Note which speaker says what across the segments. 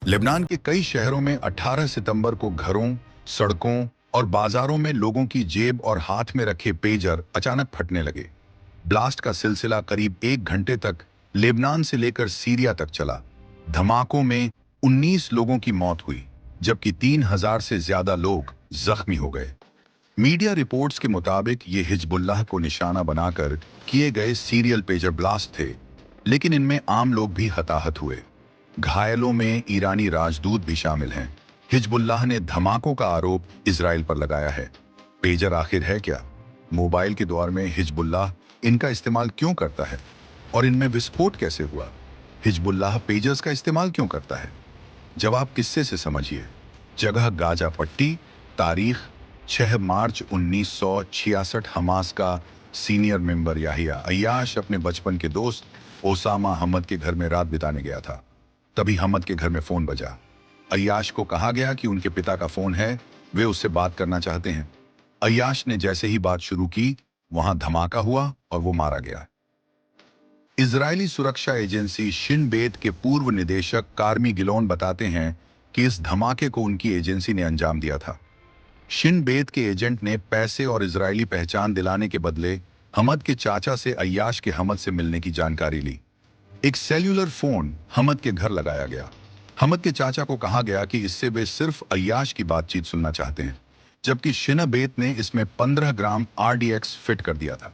Speaker 1: Lebanon के कई शहरों में 18 सितंबर को घरों, सड़कों और बाजारों में लोगों की जेब और हाथ में रखे पेजर अचानक फटने लगे। ब्लास्ट का सिलसिला करीब 1 घंटे तक लेबनान से लेकर सीरिया तक चला। धमाकों में 19 लोगों की मौत हुई, जबकि 3,000 से ज्यादा लोग जख्मी हो गए। मीडिया रिपोर्ट्स के मुताबिक ये हिजबुल्लाह को निशाना बनाकर किए गए सीरियल पेजर ब्लास्ट थे, लेकिन इनमें आम लोग भी हताहत हुए। घायलों में ईरानी राजदूत भी शामिल हैं। हिजबुल्लाह ने धमाकों का आरोप इजराइल पर लगाया है। पेजर आखिर है क्या? मोबाइल के दौर में हिजबुल्लाह इनका इस्तेमाल क्यों करता है और इनमें विस्फोट कैसे हुआ? हिजबुल्लाह पेजर्स का इस्तेमाल क्यों करता है? जवाब किस्से से समझिए। जगह गाजा पट्टी। तारीख 6 मार्च 1966। हमास का सीनियर मेंबर याहिया अय्याश अपने बचपन के दोस्त ओसामा हमद के घर में रात बिताने गया था। तभी हमद के घर में फोन बजा। अय्याश को कहा गया कि उनके पिता का फोन है, वे उससे बात करना चाहते हैं। अय्याश ने जैसे ही बात शुरू की, वहां धमाका हुआ और वो मारा गया। इजरायली सुरक्षा एजेंसी शिन बेत के पूर्व निदेशक कार्मी गिलोन बताते हैं कि इस धमाके को उनकी एजेंसी ने अंजाम दिया था। शिन बेत के एजेंट ने पैसे और इजरायली पहचान दिलाने के बदले हमद के चाचा से अय्याश के हमद से मिलने की जानकारी ली। एक सेल्यूलर फोन हमद के घर लगाया गया। हमद के चाचा को कहा गया कि इससे वे सिर्फ अय्याश की बातचीत सुनना चाहते हैं, जबकि शिना बेत ने इसमें 15 ग्राम RDX फिट कर दिया था।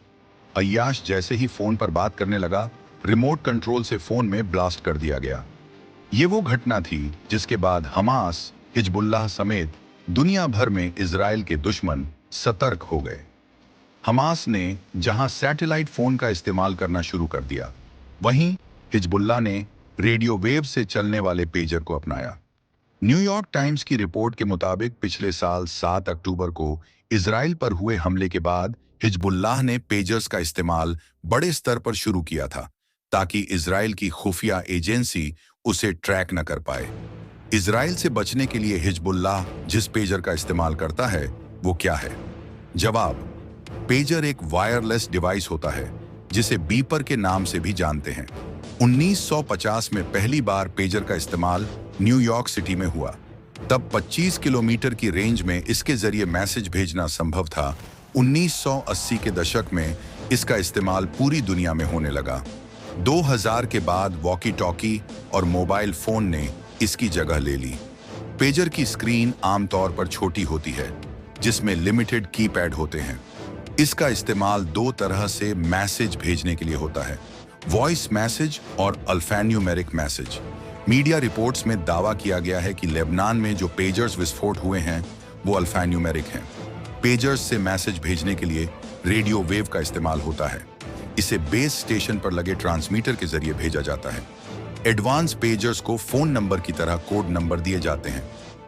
Speaker 1: अय्याश जैसे ही फोन पर बात करने लगा, रिमोट कंट्रोल से फोन में ब्लास्ट कर दिया गया। ये वो घटना थी जिसके बाद हमास, हिजबुल्लाह समेत दुनिया भर में इजराइल के दुश्मन सतर्क हो गए। हमास ने जहां सैटेलाइट फोन का इस्तेमाल करना शुरू कर दिया, वहीं हिजबुल्लाह ने रेडियो वेव से चलने वाले पेजर को अपनाया। न्यूयॉर्क टाइम्स की रिपोर्ट के मुताबिक पिछले साल 7 अक्टूबर को इजराइल पर हुए हमले के बाद हिजबुल्लाह ने पेजर्स का इस्तेमाल बड़े स्तर पर शुरू किया था, ताकि इजराइल की खुफिया एजेंसी उसे ट्रैक न कर पाए। इजराइल से बचने के लिए हिजबुल्लाह जिस पेजर का इस्तेमाल करता है, वो क्या है? जवाब: पेजर एक वायरलेस डिवाइस होता है, जिसे बीपर के नाम से भी जानते हैं। 1950 में पहली बार पेजर का इस्तेमाल न्यूयॉर्क सिटी में हुआ। तब 25 किलोमीटर की रेंज में इसके जरिए मैसेज भेजना संभव था। 1980 के दशक में इसका इस्तेमाल पूरी दुनिया में होने लगा। 2000 के बाद वॉकी टॉकी और मोबाइल फोन ने इसकी जगह ले ली। पेजर की स्क्रीन आमतौर पर छोटी होती है, जिसमें लिमिटेड कीपैड होते हैं। इसका इस्तेमाल 2 तरह से मैसेज भेजने के लिए होता है: वॉइस मैसेज और अल्फान्यूमेरिक मैसेज। मीडिया रिपोर्ट्स में दावा किया गया है कि लेबनान में जो पेजर्स विस्फोट हुए हैं, वो अल्फान्यूमेरिक हैं। पेजर्स से मैसेज भेजने के लिए रेडियो वेव का इस्तेमाल होता है। इसे बेस स्टेशन पर लगे ट्रांसमीटर के जरिए भेजा जाता है। एडवांस पेजर्स को फोन नंबर की तरह कोड नंबर दिए जाते हैं।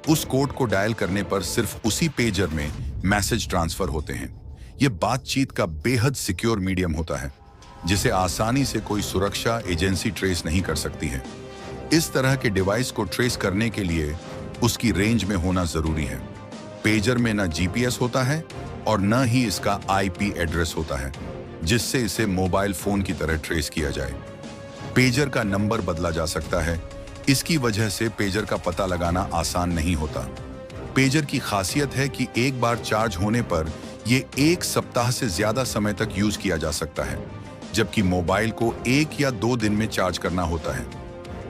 Speaker 1: उस कोड को डायल करने पर सिर्फ उसी पेजर में मैसेज ट्रांसफर होते हैं। यह बातचीत का बेहद सिक्योर मीडियम होता है, जिसे आसानी से कोई सुरक्षा एजेंसी ट्रेस नहीं कर सकती है। इस तरह के डिवाइस को ट्रेस करने के लिए उसकी रेंज में होना जरूरी है। पेजर में न GPS होता है और न ही इसका IP एड्रेस होता है, जिससे इसे मोबाइल फोन की तरह ट्रेस किया जाए। पेजर का नंबर बदला जा सकता है। इसकी वजह से पेजर का पता लगाना आसान नहीं होता। पेजर की खासियत है कि एक बार चार्ज होने पर यह 1 सप्ताह से ज्यादा समय तक यूज किया जा सकता है, जबकि मोबाइल को 1 या 2 दिन में चार्ज करना होता है।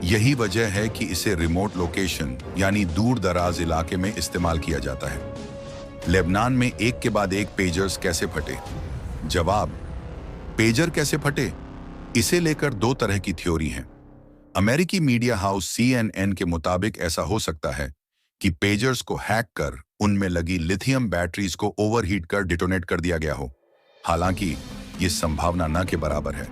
Speaker 1: यही वजह है कि इसे रिमोट लोकेशन यानी दूर दराज इलाके में इस्तेमाल किया जाता है। लेबनान में एक के बाद एक पेजर्स कैसे फटे? जवाब: पेजर कैसे फटे, इसे लेकर 2 तरह की थ्योरी हैं। अमेरिकी मीडिया हाउस CNN के मुताबिक ऐसा हो सकता है कि पेजर्स को हैक कर उनमें लगी लिथियम बैटरीज को ओवरहीट कर डिटोनेट कर दिया गया हो। हालांकि ये संभावना न के बराबर है।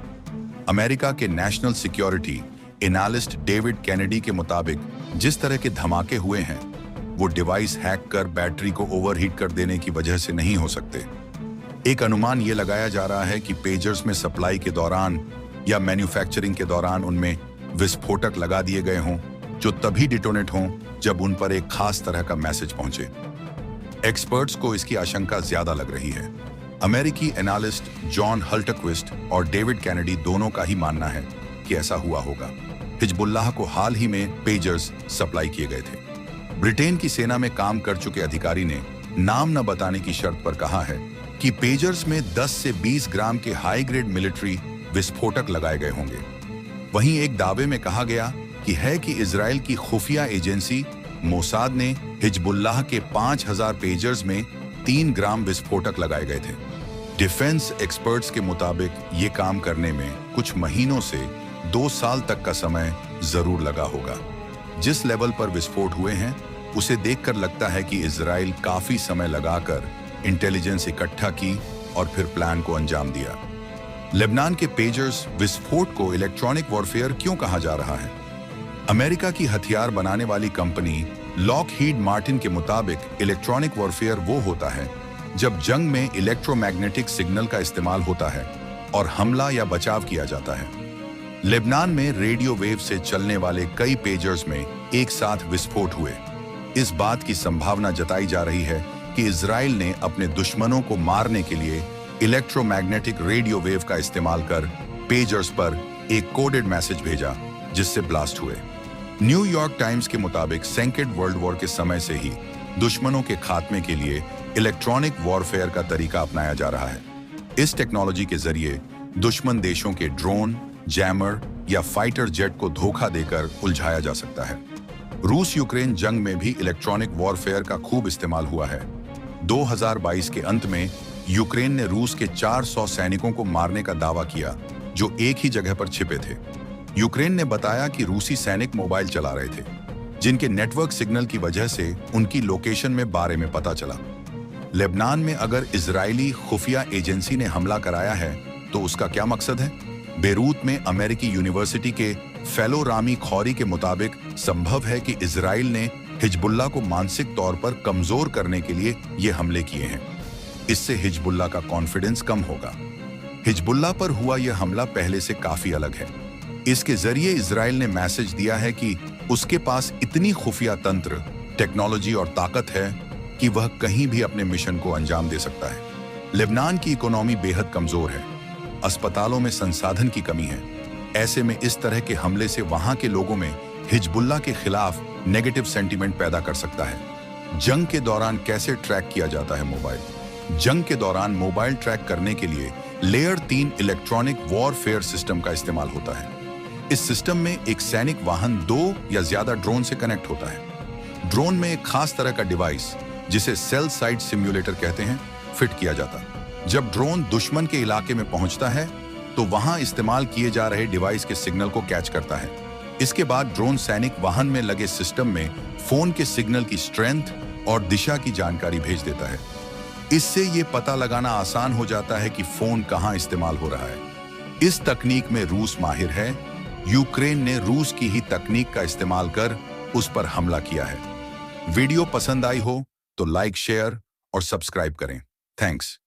Speaker 1: अमेरिका के national security analyst David Kennedy के मुताबिक जिस तरह के धमाके हुए हैं, वो डिवाइस हैक कर बैटरी को ओवरहीट कर देने की वजह से नहीं हो सकते। एक अनुमान ये लगाया जा रहा है कि पेजर्स में सप्लाई के दौरान या मैन्युफैक्चरिंग के दौरान उनमें विस्फोटक लगा दिए गए हों, जो तभी डिटोनेट हों जब उन पर एक खास तरह का मैसेज पहुंचे। एक्सपर्ट्स को इसकी आशंका ज्यादा लग रही है। अमेरिकी एनालिस्ट जॉन हल्टक्विस्ट और डेविड कैनेडी दोनों का ही मानना है कि ऐसा हुआ होगा। हिजबुल्लाह को हाल ही में पेजर्स सप्लाई किए गए थे। ब्रिटेन की सेना में काम कर चुके अधिकारी ने नाम न बताने की शर्त पर कहा है कि पेजर्स में 10 से 20 ग्राम के हाई ग्रेड मिलिट्री विस्फोटक लगाए गए होंगे। वहीं एक दावे में कहा गया कि इजराइल की खुफिया एजेंसी मोसाद ने हिजबुल्लाह के 5000 पेजर्स में 3 ग्राम विस्फोटक लगाए गए थे। डिफेंस एक्सपर्ट्स के मुताबिक ये काम करने में कुछ महीनों से 2 साल तक का समय जरूर लगा होगा। जिस लेवल पर विस्फोट हुए हैं उसे देखकर लगता है कि इजराइल काफी समय लगाकर इंटेलिजेंस इकट्ठा की और फिर प्लान को अंजाम दिया। लेबनान के पेजर्स विस्फोट को इलेक्ट्रॉनिक वॉरफेयर क्यों कहा जा रहा है? अमेरिका की हथियार बनाने वाली कंपनी लॉकहीड मार्टिन के मुताबिक इलेक्ट्रॉनिक वॉरफेयर वो होता है जब जंग में इलेक्ट्रोमैग्नेटिक सिग्नल का इस्तेमाल होता है और हमला या बचाव किया जाता है। लेबनान में रेडियो वेव से चलने वाले कई पेजर्स में एक साथ विस्फोट हुए। इस बात की संभावना जताई जा रही है कि इजराइल ने अपने दुश्मनों को मारने के लिए इलेक्ट्रोमैग्नेटिक रेडियो वेव का इस्तेमाल कर पेजर्स पर एक कोडेड मैसेज भेजा जिससे ब्लास्ट हुए। न्यूयॉर्क टाइम्स के मुताबिक सेकेंड वर्ल्ड वॉर के समय से ही दुश्मनों के खात्मे के लिए इलेक्ट्रॉनिक वॉरफेयर का तरीका अपनाया जा रहा है। इस टेक्नोलॉजी के जरिए दुश्मन देशों के ड्रोन, जैमर या फाइटर जेट को धोखा देकर उलझाया जा सकता है। रूस यूक्रेन जंग में भी इलेक्ट्रॉनिक वॉरफेयर का खूब इस्तेमाल हुआ है। 2022 के अंत में यूक्रेन ने रूस के 400 सैनिकों को मारने का दावा किया जो एक ही जगह पर छिपे थे। यूक्रेन ने बताया कि रूसी सैनिक मोबाइल चला रहे थे जिनके नेटवर्क सिग्नल की वजह से उनकी लोकेशन में बारे में पता चला। लेबनान में अगर इजरायली खुफिया एजेंसी ने हमला कराया है तो उसका क्या मकसद है? बेरूत में अमेरिकी यूनिवर्सिटी के फेलो रामी खौरी के मुताबिक संभव है कि इजराइल ने हिजबुल्लाह को मानसिक तौर पर कमजोर करने के लिए ये हमले किए हैं। इससे हिजबुल्लाह का कॉन्फिडेंस कम होगा। हिजबुल्लाह पर हुआ यह हमला पहले से काफी अलग है। इसके जरिए इजराइल ने मैसेज दिया है कि उसके पास इतनी खुफिया तंत्र, टेक्नोलॉजी और ताकत है कि वह कहीं भी अपने मिशन को अंजाम दे सकता है। लेबनान की इकोनॉमी बेहद कमजोर है, अस्पतालों में संसाधन की कमी है। ऐसे में इस तरह के हमले से वहां के लोगों में हिजबुल्लाह के खिलाफ नेगेटिव सेंटीमेंट पैदा कर सकता है। जंग के दौरान कैसे ट्रैक किया जाता है मोबाइल? जंग के दौरान मोबाइल ट्रैक करने के लिए लेयर 3 इलेक्ट्रॉनिक वॉरफेयर सिस्टम का इस्तेमाल होता है। इस सिस्टम में एक सैनिक वाहन 2 या ज्यादा ड्रोन से कनेक्ट होता है। ड्रोन में एक खास तरह का डिवाइस जिसे सेल साइट सिम्युलेटर कहते हैं फिट किया जाता है। जब ड्रोन दुश्मन के इलाके में पहुंचता है तो वहां इस्तेमाल किए जा रहे डिवाइस के सिग्नल को कैच करता है। इसके बाद ड्रोन सैनिक वाहन में लगे सिस्टम में फोन के सिग्नल की स्ट्रेंथ और दिशा की जानकारी भेज देता है। इससे ये पता लगाना आसान हो जाता है कि फोन कहां इस्तेमाल हो रहा है। इस तकनीक में रूस माहिर है। यूक्रेन ने रूस की ही तकनीक का इस्तेमाल कर उस पर हमला किया है। वीडियो पसंद आई हो तो लाइक, शेयर और सब्सक्राइब करें। थैंक्स।